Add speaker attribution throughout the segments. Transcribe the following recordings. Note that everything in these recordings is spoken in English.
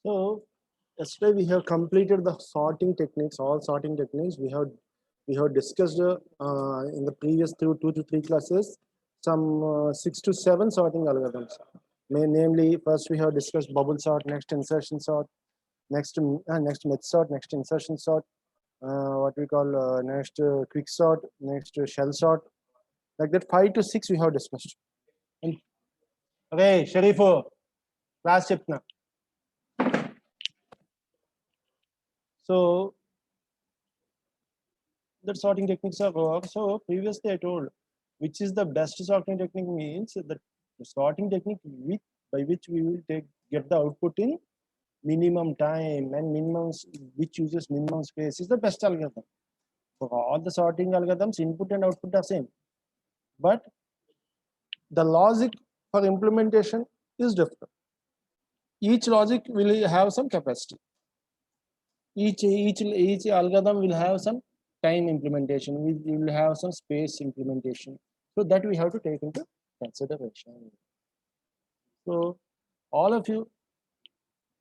Speaker 1: So yesterday we have completed the sorting techniques, all sorting techniques. We have discussed in the previous two to three classes some 6 to 7 sorting algorithms. Namely, first we have discussed bubble sort, next insertion sort, next merge sort, next insertion sort, what we call next quick sort, next shell sort. Like that, 5 to 6 we have discussed. Okay, Sharifu, class chipna. So the sorting techniques are work. So previously I told which is the best sorting technique means that the sorting technique by which we will get the output in minimum time and which uses minimum space is the best algorithm. For all the sorting algorithms, input and output are same, but the logic for implementation is different. Each logic will have some capacity. Each algorithm will have some time implementation. We will have some space implementation. So that we have to take into consideration. So all of you,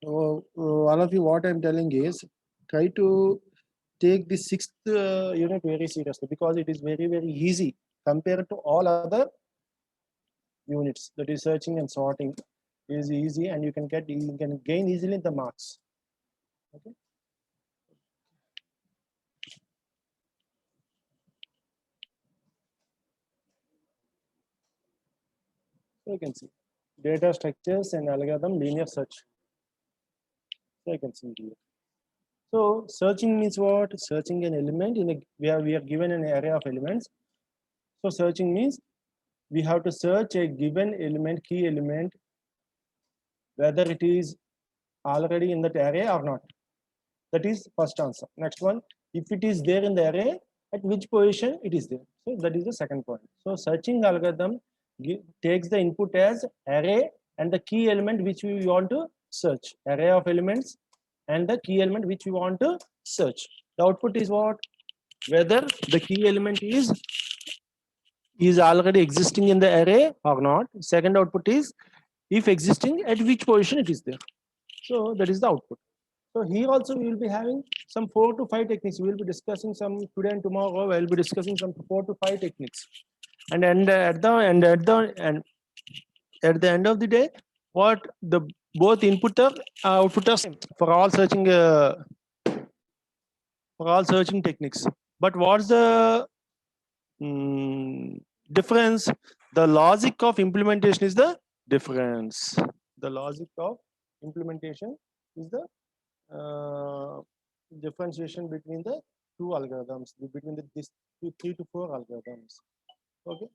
Speaker 1: what I'm telling is try to take the 6th unit very seriously because it is very, very easy compared to all other units. That is searching and sorting is easy, and you can gain easily the marks. Okay. So you can see data structures and algorithm linear search. So I can see here. So searching means what? Searching an element we are given an array of elements. So searching means we have to search a given element, key element, whether it is already in that array or not. That is first answer. Next one, if it is there in the array, at which position it is there. So that is the second point. So searching algorithm takes the input as array and the key element which we want to search. Array of elements and the key element which we want to search. The output is what? Whether the key element is already existing in the array or not. Second output is if existing, at which position it is there. So that is the output. So here also we will be having some 4 to 5 techniques. We will be discussing some today and tomorrow. I will be discussing some 4 to 5 techniques. And at the end of the day, what the both input output are same for all searching techniques. But what's the difference? The logic of implementation is the difference. The logic of implementation is the differentiation between the two algorithms, between these 3 to 4 algorithms. Okay.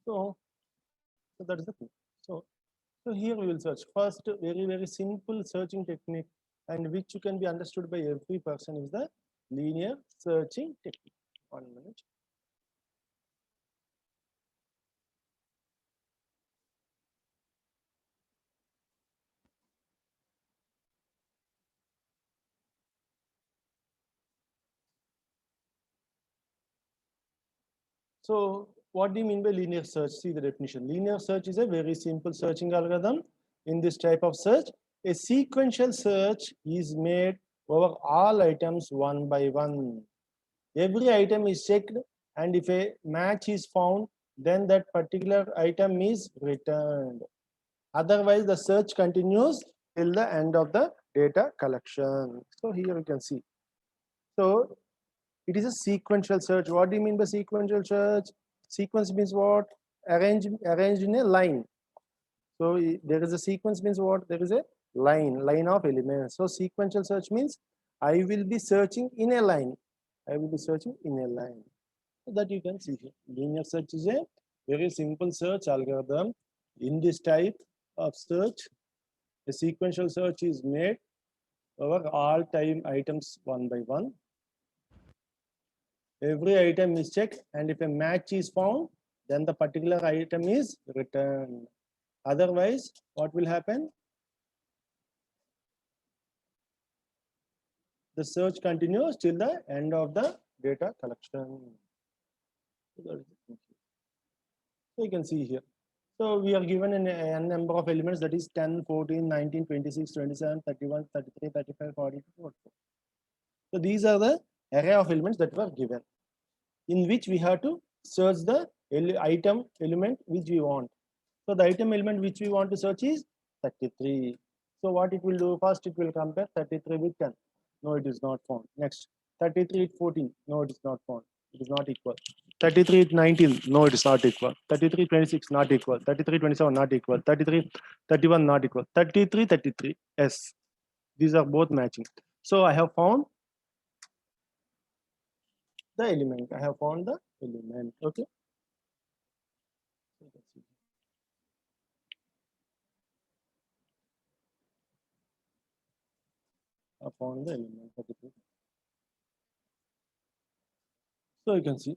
Speaker 1: So that is the thing. So here we will search. First, very, very simple searching technique, and which can be understood by every person, is the linear searching technique. 1 minute. So what do you mean by linear search? See the definition. Linear search is a very simple searching algorithm. In this type of search, a sequential search is made over all items one by one. Every item is checked, and if a match is found, then that particular item is returned. Otherwise, the search continues till the end of the data collection. So here you can see. So it is a sequential search. What do you mean by sequential search? Sequence means what? Arranged in a line. So there is a sequence means what? There is a line of elements. So sequential search means I will be searching in a line. I will be searching in a line. So that you can see here. Linear search is a very simple search algorithm. In this type of search, a sequential search is made over all time items one by one. Every item is checked, and if a match is found, then the particular item is returned. Otherwise, what will happen? The search continues till the end of the data collection. So you can see here. So we are given n number of elements, that is 10, 14, 19, 26, 27, 31, 33, 35, 42, 44. So these are the array of elements that were given, in which we have to search the item element which we want. So the item element which we want to search is 33. So what it will do, first it will compare 33 with 10. No, it is not found. Next, 33 with 14. No, it is not found. It is not equal. 33 with 19. No, it is not equal. 33 26 not equal. 33 27 not equal. 33 31 not equal. 33 33. Yes, these are both matching. So I have found the element. I have found the element. Okay. I found the element. 33. So you can see.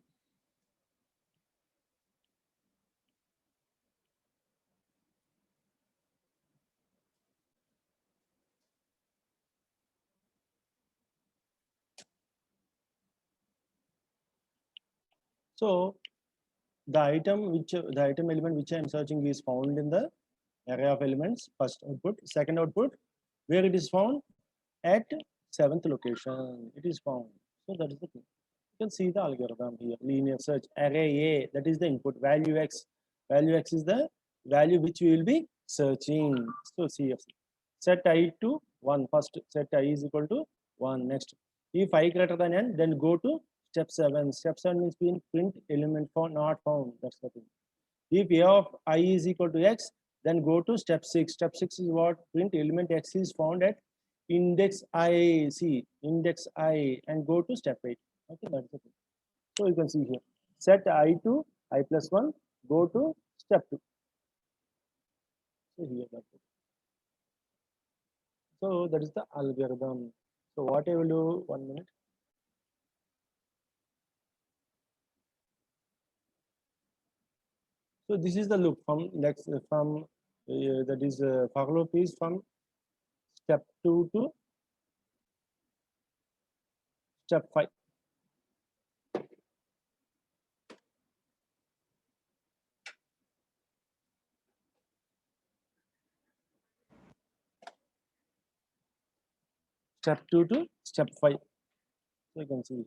Speaker 1: So the item element which I am searching is found in the array of elements, first output. Second output, where it is found, at 7th location it is found. So that is the thing. You can see the algorithm here. Linear search, array A, that is the input, value X. Value X is the value which we will be searching. So see, set I to 1. First set I is equal to 1. Next, if I greater than n, then go to step 7. Step 7 means print element found, not found. That's the thing. If a of I is equal to x, then go to step 6. Step 6 is what? Print element x is found at index I. See, index I, and go to step 8. Okay, that's the thing. So you can see here, set I to I plus 1, go to step 2. So here, that's it. So that is the algorithm. So what I will do, 1 minute. So this is the loop from that is for loop is from step 2 to step 5. Step 2 to step 5. So you can see here.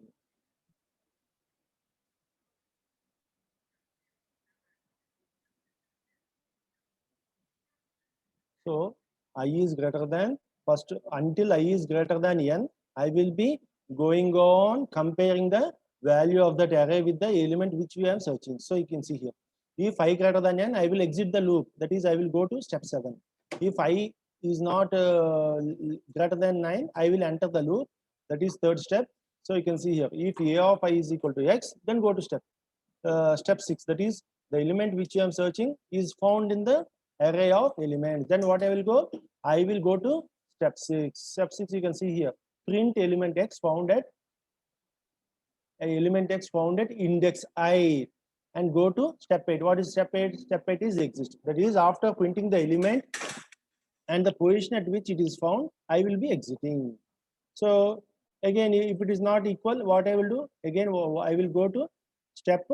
Speaker 1: So I is greater than, first until I is greater than n, I will be going on comparing the value of that array with the element which we are searching. So you can see here, if I greater than n, I will exit the loop. That is, I will go to step 7. If I is not greater than 9, I will enter the loop. That is third step. So you can see here, if a of I is equal to x, then go to step 6. That is, the element which I am searching is found in the array of elements. Then what I will go? I will go to step 6. Step 6, you can see here, print element x found at index I, and go to step 8. What is step 8? Step 8 is exist. That is, after printing the element and the position at which it is found, I will be exiting. So again, if it is not equal, what I will do? Again, I will go to step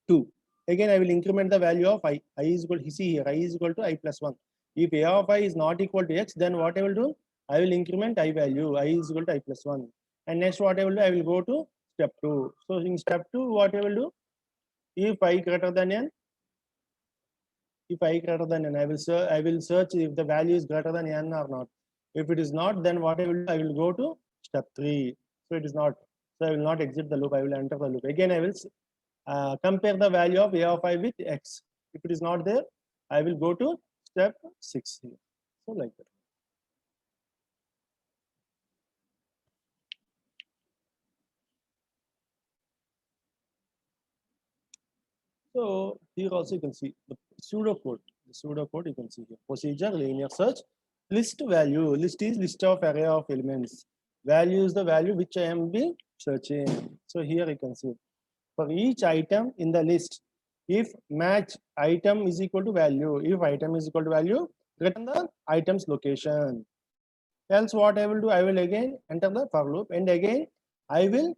Speaker 1: 2. Again, I will increment the value of I. I is equal to, see here, I is equal to I plus 1. If a of I is not equal to x, then what I will do? I will increment I value. I is equal to I plus 1. And next, what I will do? I will go to step 2. So in step 2, what I will do? If I greater than n, I will search if the value is greater than n or not. If it is not, then what I will do? I will go to step 3. So it is not. So I will not exit the loop. I will enter the loop. Again, I will compare the value of a of I with x. If it is not there, I will go to step 6 here. So like that. So here also you can see the pseudocode. The pseudocode you can see here. Procedure, linear search, list value. List is list of array of elements. Value is the value which I am being searching. So here you can see for each item in the list, if match item is equal to value, if item is equal to value, return the item's location. Else what I will do, I will again enter the for loop, and again I will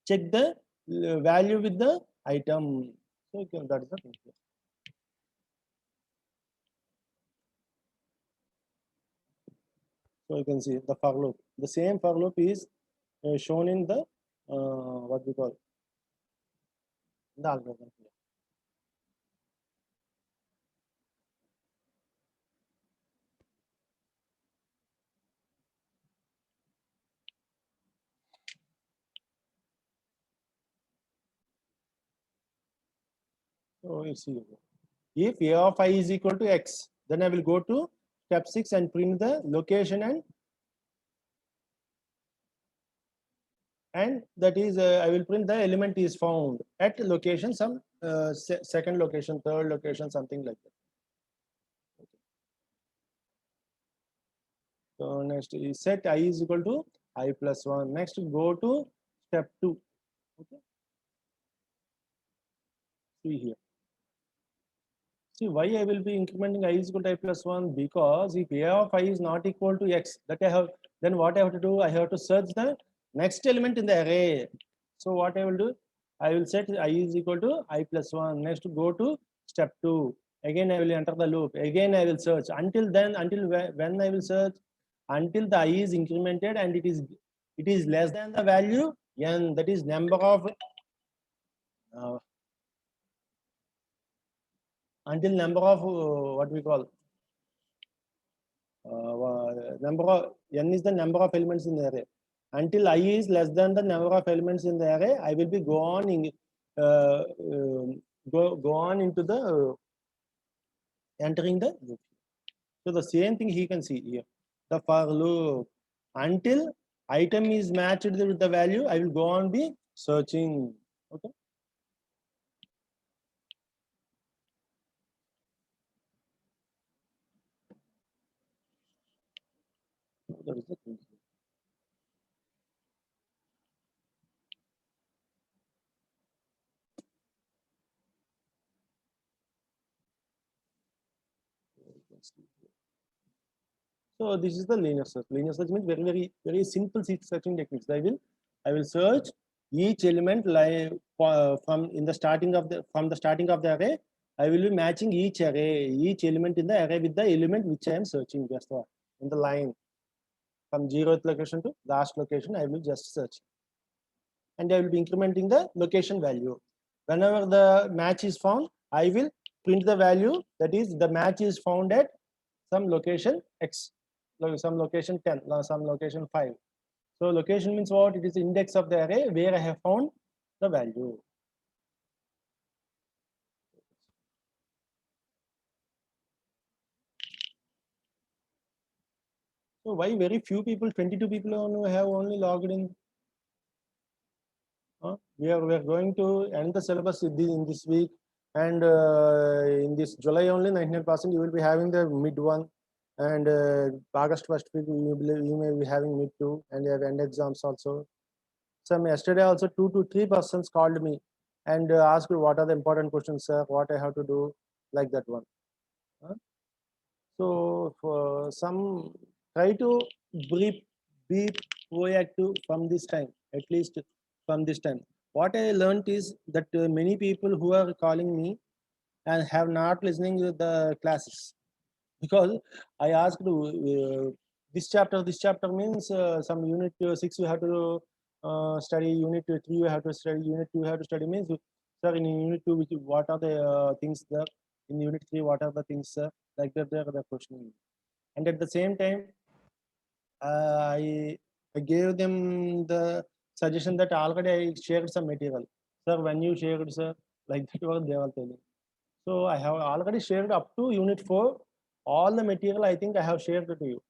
Speaker 1: check the value with the item. So that is the thing. So you can see the for loop. The same for loop is shown in the what we call the algorithm here. So you see, if a of I is equal to x, then I will go to step 6 and print the location, and that is I will print the element is found at location, some second location, third location, something like that. So next is set I is equal to I plus 1. Next go to step 2. Okay. See here. See why I will be incrementing I is equal to I plus 1, because if a of I is not equal to x, that I have, then what I have to do, I have to search the next element in the array. So what I will do, I will set I is equal to I plus 1. Next go to step 2. Again I will enter the loop. Again I will search. Until then, until when I will search, until the I is incremented and it is less than the value n, that is number of until number of what we call number of n is the number of elements in the array. Until I is less than the number of elements in the array, I will be go on in go on into the entering the loop. So the same thing he can see here. The for loop, until item is matched with the value, I will go on be searching. Okay. That is the thing. So this is the linear search. Linear search means very simple searching techniques. I will search each element like from in the starting of the from the starting of the array. I will be matching each element in the array with the element which I am searching, just in the line from 0th location to last location. I will just search, and I will be incrementing the location value. Whenever the match is found, I will print the value, that is the match is found at some location x, some location 10, some location 5. So location means what? It is the index of the array where I have found the value. So why very few people, 22 people only have only logged in? We are going to end the syllabus in this week, and in this July only 99% you will be having the mid one, and August first week you may be having mid two, and you have end exams also. Some yesterday also 2 to 3 persons called me and asked me what are the important questions, sir, what I have to do, like that one. So for some, try to be proactive from this time, at least from this time. What I learned is that many people who are calling me and have not listening to the classes, because I asked this chapter means some unit 6 you have to study, unit 3 you have to study, unit 2 you have to study, means sir in unit 2 which what are the things there, in unit 3 what are the things, sir, like that they are questioning me. And at the same time I gave them the suggestion that already I shared some material, sir, when you shared, sir, like that what they were telling. So I have already shared up to unit 4 all the material. I think I have shared it to you.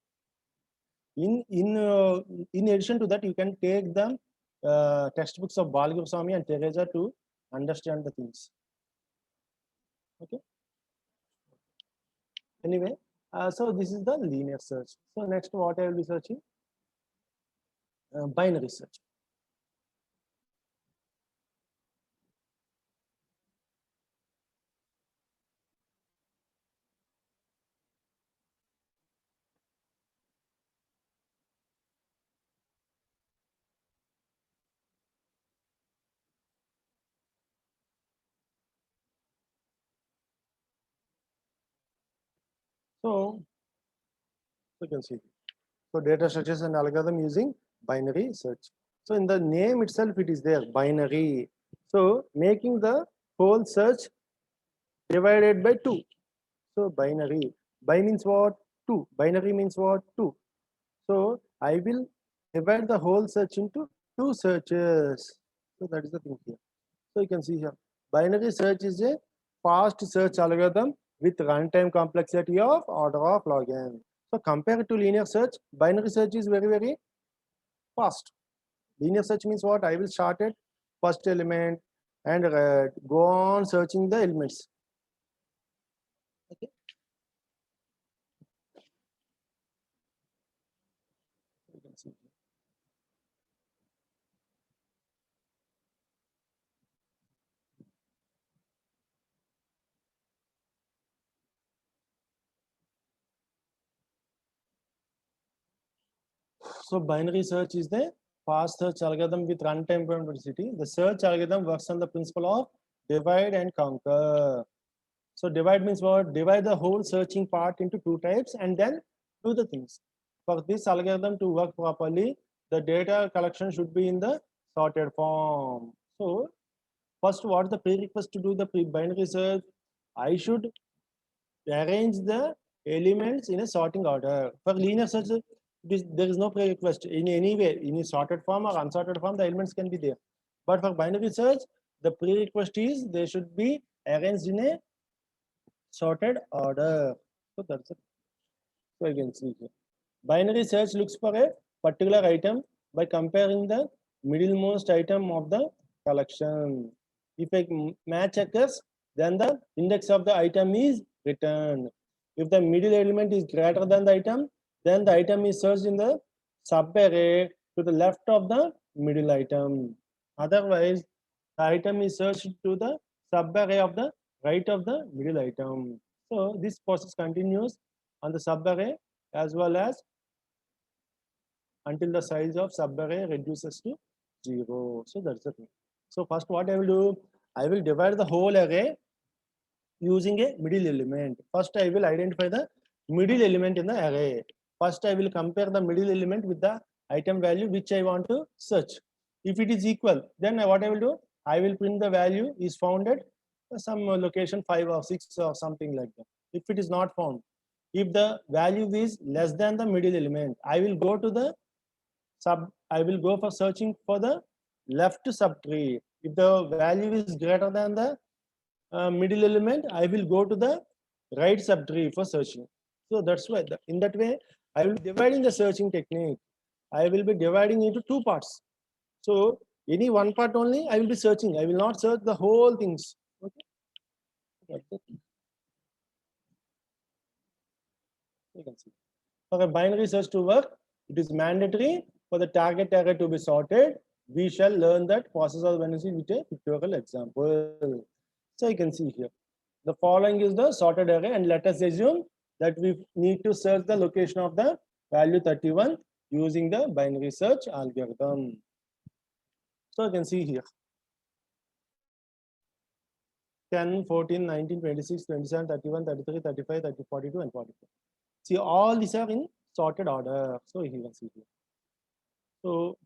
Speaker 1: In addition to that, you can take the textbooks of Balgoswami and Teresa to understand the things. Okay. Anyway, so this is the linear search. So next, what I will be searching? Binary search. So you can see. So data structures and algorithm using binary search. So in the name itself, it is there, binary. So making the whole search divided by 2. So binary. Bi means what? 2. Binary means what? 2. So I will divide the whole search into 2 searches. So that is the thing here. So you can see here, binary search is a fast search algorithm with runtime complexity of order of log n. So compared to linear search, binary search is very, very fast. Linear search means what? I will start at first element and go on searching the elements. Okay. You can see. So binary search is the fast search algorithm with runtime complexity. The search algorithm works on the principle of divide and conquer. So divide means what? Divide the whole searching part into 2 types and then do the things. For this algorithm to work properly, the data collection should be in the sorted form. So first, what is the prerequisite to do the binary search? I should arrange the elements in a sorting order. For linear search, there is no prerequisite in any way, in a sorted form or unsorted form, the elements can be there. But for binary search, the prerequisite is they should be arranged in a sorted order. So that's it. So you can see here. Binary search looks for a particular item by comparing the middlemost item of the collection. If a match occurs, then the index of the item is returned. If the middle element is greater than the item, then the item is searched in the subarray to the left of the middle item. Otherwise, the item is searched to the subarray of the right of the middle item. So this process continues on the subarray as well as until the size of subarray reduces to 0. So that's the thing. So first what I will do, I will divide the whole array using a middle element. First I will identify the middle element in the array. First I will compare the middle element with the item value which I want to search. If it is equal, then what I will do, I will print the value is found at some location 5 or 6 or something like that. If it is not found, if the value is less than the middle element, I will go to the I will go for searching for the left subtree. If the value is greater than the middle element, I will go to the right subtree for searching. So that's why in that way, I will be dividing the searching technique. I will be dividing into 2 parts. So any one part only, I will be searching. I will not search the whole things. Okay. You can see. For a binary search to work, it is mandatory for the target array to be sorted. We shall learn that process of binary with a pictorial example. So you can see here. The following is the sorted array, and let us assume that we need to search the location of the value 31 using the binary search algorithm. So you can see here 10, 14, 19, 26, 27, 31, 33, 35, 30, 42, and 44. See, all these are in sorted order. So you can see here. So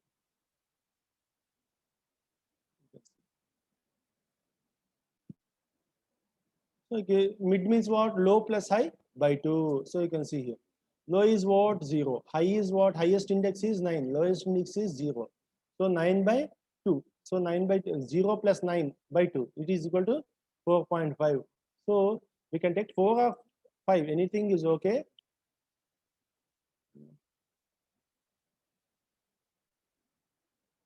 Speaker 1: okay, mid means what? Low plus high by 2. So you can see here. Low is what? 0. High is what? Highest index is 9. Lowest index is 0. So 9 by 2. So 9 by 2, 0 plus 9 by 2. It is equal to 4.5. So we can take 4 or 5. Anything is okay.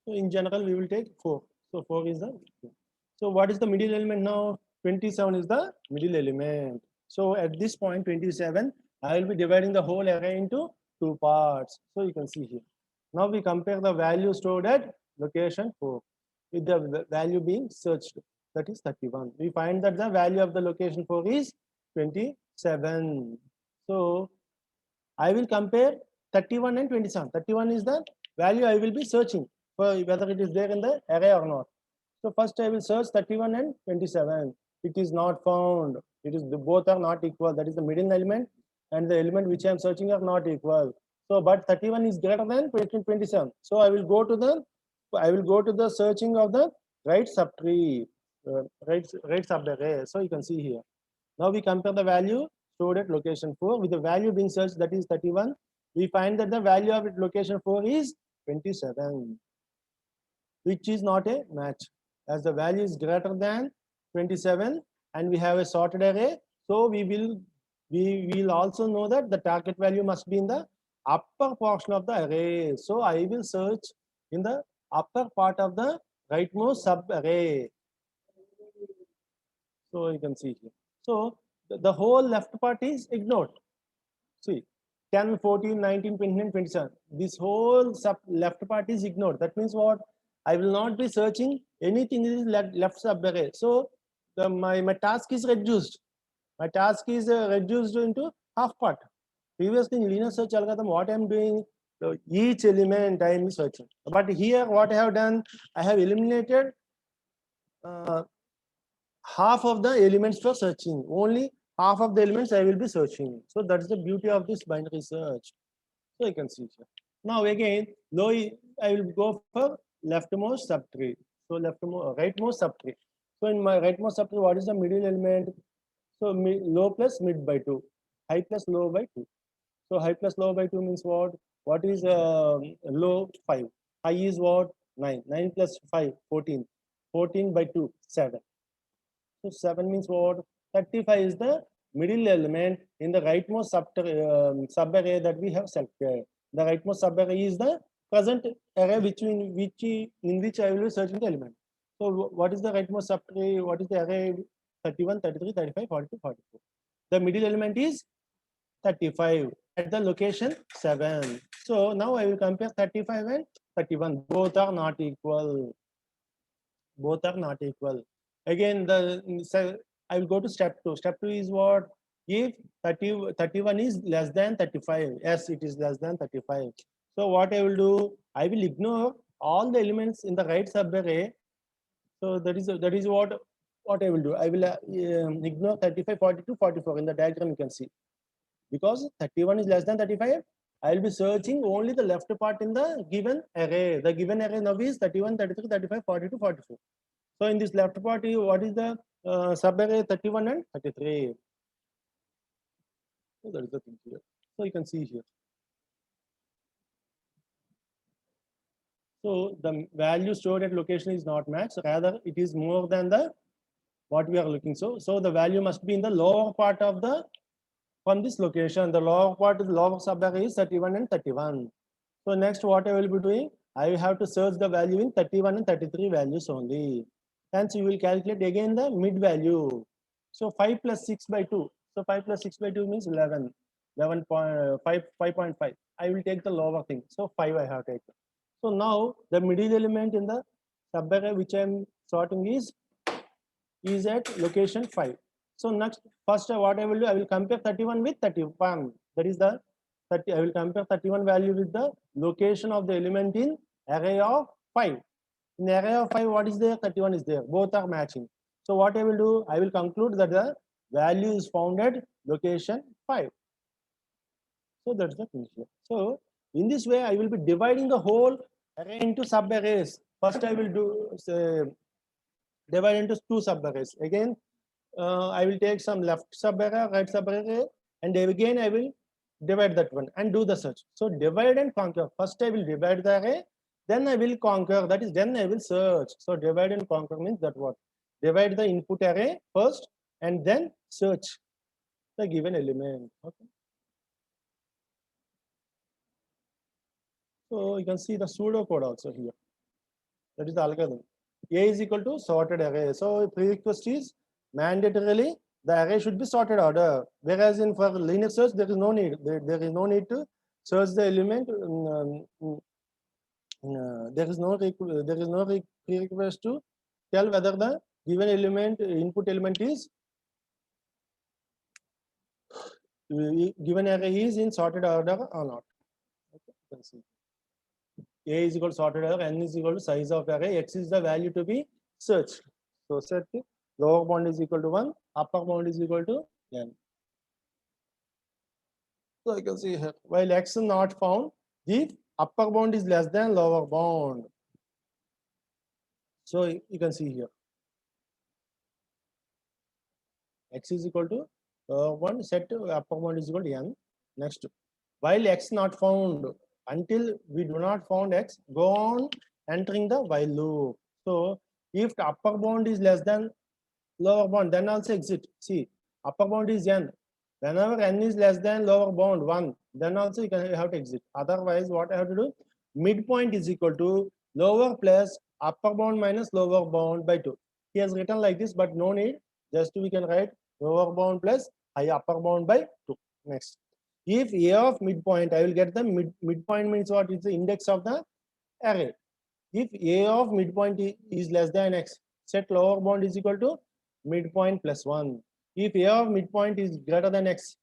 Speaker 1: So in general, we will take 4. So 4 is the. So what is the middle element now? 27 is the middle element. So at this point, 27, I will be dividing the whole array into 2 parts. So you can see here. Now we compare the value stored at location 4 with the value being searched. That is 31. We find that the value of the location 4 is 27. So I will compare 31 and 27. 31 is the value I will be searching for whether it is there in the array or not. So first I will search 31 and 27. It is not found. It is both are not equal. That is the middle element and the element which I am searching are not equal. So, but 31 is greater than 27. So I will go to the searching of the right subtree, right subarray. So you can see here. Now we compare the value stored at location 4 with the value being searched, that is 31. We find that the value of location 4 is 27, which is not a match, as the value is greater than 27 and we have a sorted array. So we will also know that the target value must be in the upper portion of the array. So I will search in the upper part of the rightmost subarray. So you can see here. So the whole left part is ignored. See, 10, 14, 19, 29, 27. This whole left part is ignored. That means what? I will not be searching anything in the left subarray. So my task is reduced. My task is reduced into half part. Previously in linear search algorithm, what I am doing, each element I am searching. But here, what I have done, I have eliminated half of the elements for searching. Only half of the elements I will be searching. So that's the beauty of this binary search. So you can see here. Now again, I will go for leftmost subtree. So rightmost subtree. So in my rightmost subtree, what is the middle element? So low plus mid by 2, high plus low by 2. So high plus low by 2 means what? What is low? 5. High is what? 9. 9 plus 5, 14. 14 by 2, 7. So 7 means what? 35 is the middle element in the rightmost subarray that we have selected. The rightmost subarray is the present array in which I will be searching the element. So what is the rightmost subarray? What is the array? 31, 33, 35, 42, 44. The middle element is 35 at the location 7. So now I will compare 35 and 31. Both are not equal. Both are not equal. Again, I will go to step 2. Step 2 is what? If 31 is less than 35. Yes, it is less than 35. So what I will do? I will ignore all the elements in the right subarray. So that is what I will do. I will ignore 35, 42, 44 in the diagram. You can see, because 31 is less than 35, I will be searching only the left part in the given array. The given array now is 31, 33, 35, 42, 44. So in this left part, what is the subarray? 31 and 33. So that is the thing here. So you can see here. So the value stored at location is not matched. Rather, it is more than the what we are looking. So the value must be in the lower part of the from this location. The lower part of the lower subarray is 31 and 31. So next, what I will be doing, I will have to search the value in 31 and 33 values only. Hence, you will calculate again the mid value. So 5 plus 6 by 2. So 5 plus 6 by 2 means 11. 5.5. I will take the lower thing. So 5 I have taken. So now the middle element in the subarray which I am sorting is at location 5. So next, first what I will do, I will compare 31 with 31. That is the 30. I will compare 31 value with the location of the element in array of 5. In array of 5, what is there? 31 is there. Both are matching. So what I will do, I will conclude that the value is found at location 5. So that's the thing here. So in this way, I will be dividing the whole array into subarrays. First, I will do divide into 2 subarrays. Again, I will take some left subarray, right subarray, and again I will divide that one and do the search. So divide and conquer. First I will divide the array, then I will conquer. That is, then I will search. So divide and conquer means that what? Divide the input array first and then search the given element. Okay. So you can see the pseudo code also here. That is the algorithm. A is equal to sorted array. So prerequisite is mandatorily the array should be sorted order. Whereas in for linear search, there is no need. There is no need to search the element. There is no prerequisite to tell whether the given element input element is given array is in sorted order or not. Okay, you can see. A is equal to sorted array, n is equal to size of array, x is the value to be searched. So set lower bound is equal to 1, upper bound is equal to n. So you can see here, while x is not found, the upper bound is less than lower bound. So you can see here, x is equal to one set upper bound is equal to n. Next, while x not found, until we do not found x, go on entering the while loop. So if the upper bound is less than lower bound, then also exit. See, upper bound is n. Whenever n is less than lower bound 1, then also you have to exit. Otherwise, what I have to do? Midpoint is equal to lower plus upper bound minus lower bound by 2. He has written like this, but no need. Just we can write lower bound plus upper bound by 2. Next, if a of midpoint, I will get the midpoint means what is the index of the array. If a of midpoint is less than x, set lower bound is equal to midpoint plus 1. If a of midpoint is greater than x,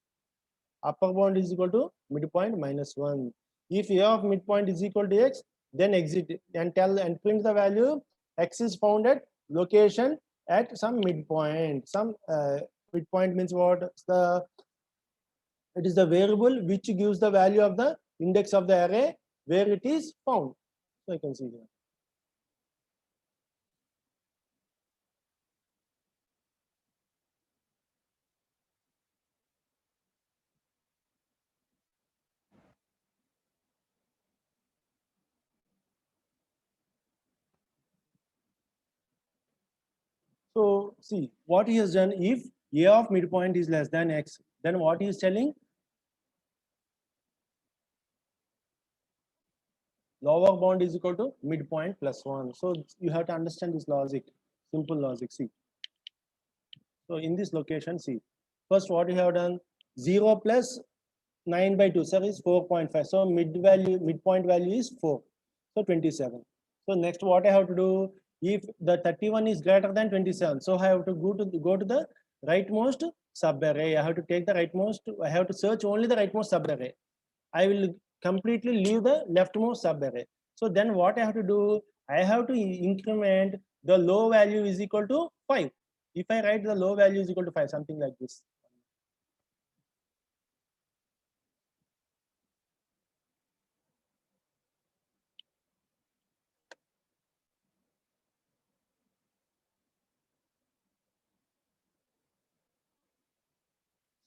Speaker 1: upper bound is equal to midpoint minus 1. If a of midpoint is equal to x, then exit and tell and print the value x is found at location at some midpoint. Some midpoint means what? It is the variable which gives the value of the index of the array where it is found. So you can see here. So see what he has done. If a of midpoint is less than x, then what he is telling? Lower bound is equal to midpoint plus 1. So you have to understand this logic, simple logic. See. So in this location, see, first what you have done, 0 plus 9 by 2, sir, is 4.5. So midpoint value is 4. So 27. So next what I have to do, if the 31 is greater than 27, so I have to go to the rightmost subarray. I have to take the rightmost, I have to search only the rightmost subarray. I will completely leave the leftmost subarray. So then what I have to do, I have to increment the low value is equal to 5. If I write the low value is equal to 5, something like this.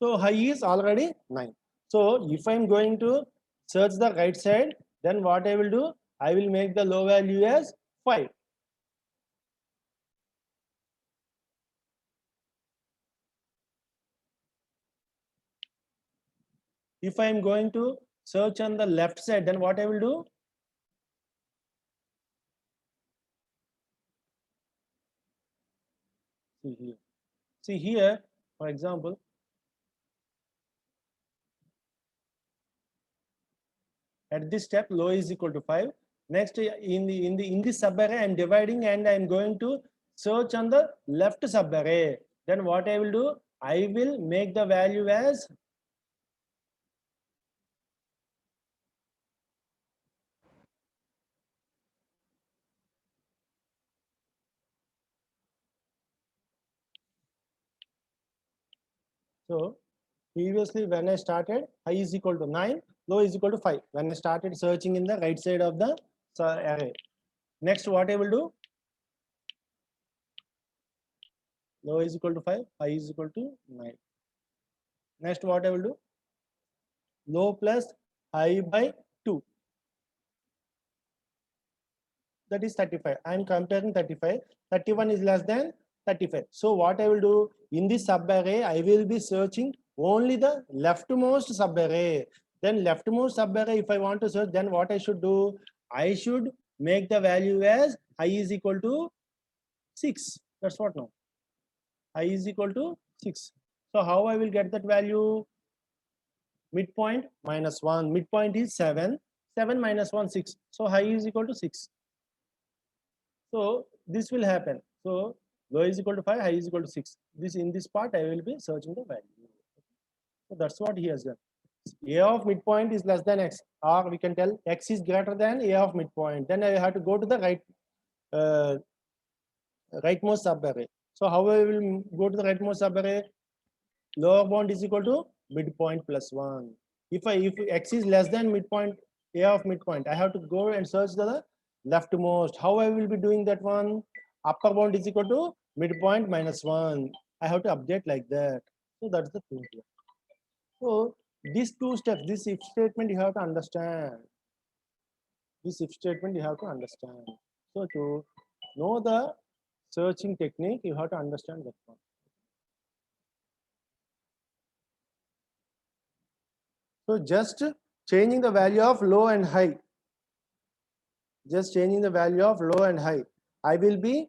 Speaker 1: So high is already 9. So if I'm going to search the right side, then what I will do, I will make the low value as 5. If I'm going to search on the left side, then what I will do? See here. See here, for example, at this step, low is equal to 5. Next, in this subarray, I'm dividing and I'm going to search on the left subarray. Then what I will do? I will make the value as so. Previously, when I started, high is equal to 9, low is equal to 5. When I started searching in the right side of the array. Next, what I will do? Low is equal to 5, high is equal to 9. Next, what I will do? Low plus high by 2. That is 35. I am comparing 35. 31 is less than 35. So what I will do? In this subarray, I will be searching only the leftmost subarray. Then leftmost subarray, if I want to search, then what I should do? I should make the value as I is equal to 6. That's what now. I is equal to 6. So how I will get that value? Midpoint minus 1. Midpoint is 7. 7 minus 1, 6. So high is equal to 6. So this will happen. So low is equal to 5, high is equal to 6. This in this part I will be searching the value. So that's what he has done. A of midpoint is less than x, or we can tell x is greater than a of midpoint. Then I have to go to the rightmost subarray. So how I will go to the rightmost subarray? Lower bound is equal to midpoint plus 1. If x is less than midpoint, a of midpoint, I have to go and search the leftmost. How I will be doing that one? Upper bound is equal to midpoint minus 1. I have to update like that. So that's the thing here. So these two steps, this if statement you have to understand. This if statement you have to understand. So to know the searching technique, you have to understand that one. So just changing the value of low and high. Just changing the value of low and high. I will be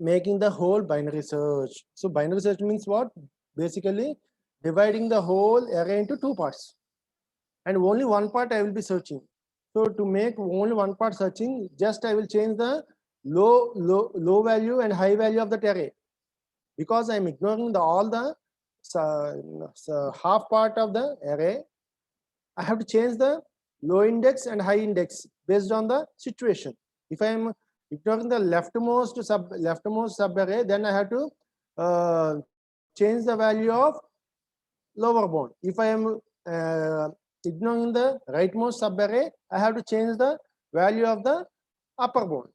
Speaker 1: making the whole binary search. So binary search means what? Basically dividing the whole array into two parts. And only one part I will be searching. So to make only one part searching, just I will change the low value and high value of that array. Because I'm ignoring all the half part of the array, I have to change the low index and high index based on the situation. If I am ignoring the leftmost subarray, then I have to change the value of lower bound. If I am ignoring the rightmost subarray, I have to change the value of the upper bound.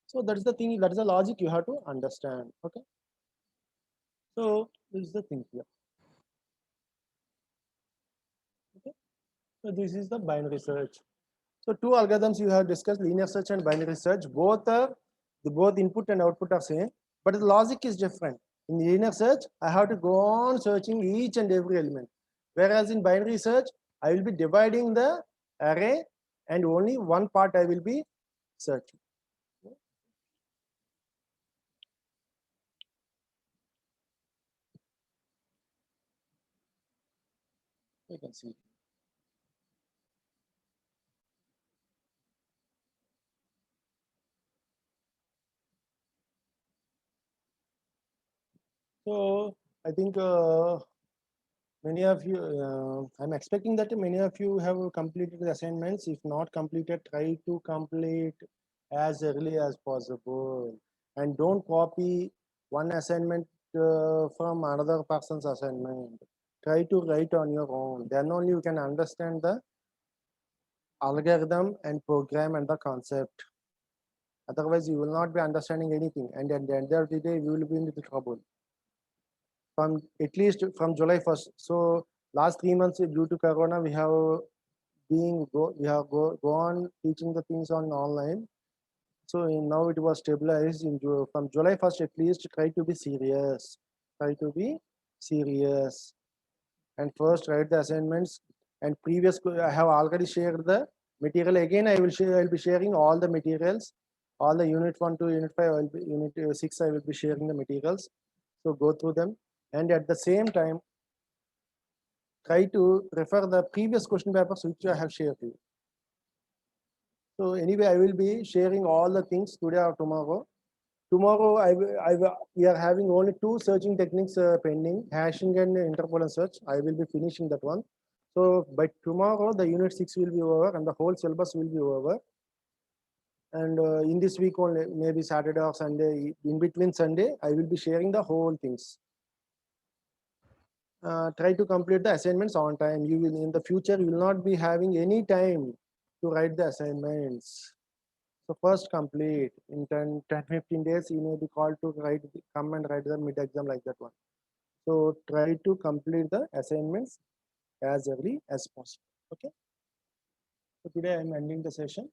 Speaker 1: So that's the thing, that's the logic you have to understand. Okay. So this is the thing here. Okay. So this is the binary search. So two algorithms you have discussed, linear search and binary search. Both input and output are same, but the logic is different. In linear search, I have to go on searching each and every element. Whereas in binary search, I will be dividing the array and only one part I will be searching. You can see. So I think many of you, I'm expecting that many of you have completed the assignments. If not completed, try to complete as early as possible. And don't copy one assignment from another person's assignment. Try to write on your own. Then only you can understand the algorithm and program and the concept. Otherwise, you will not be understanding anything. And at the end of the day, you will be in the trouble. From at least from July 1st. So last 3 months due to Corona, we have gone teaching the things on online. So now it was stabilized from July 1st at least. Try to be serious. Try to be serious. And first write the assignments. And I have already shared the material. Again, I'll be sharing all the materials. All the unit 1 to unit 5, unit 6, I will be sharing the materials. So go through them. And at the same time, try to refer the previous question papers which I have shared with you. So anyway, I will be sharing all the things today or tomorrow. Tomorrow, we are having only two searching techniques pending, hashing and interpol and search. I will be finishing that one. So by tomorrow, the unit 6 will be over and the whole syllabus will be over. And in this week only, maybe Saturday or Sunday, in between Sunday, I will be sharing the whole things. Try to complete the assignments on time. You will, in the future, you will not be having any time to write the assignments. So first complete in 10-15 days, you may be called to come and write the mid-exam like that one. So try to complete the assignments as early as possible. Okay. So today I'm ending the session.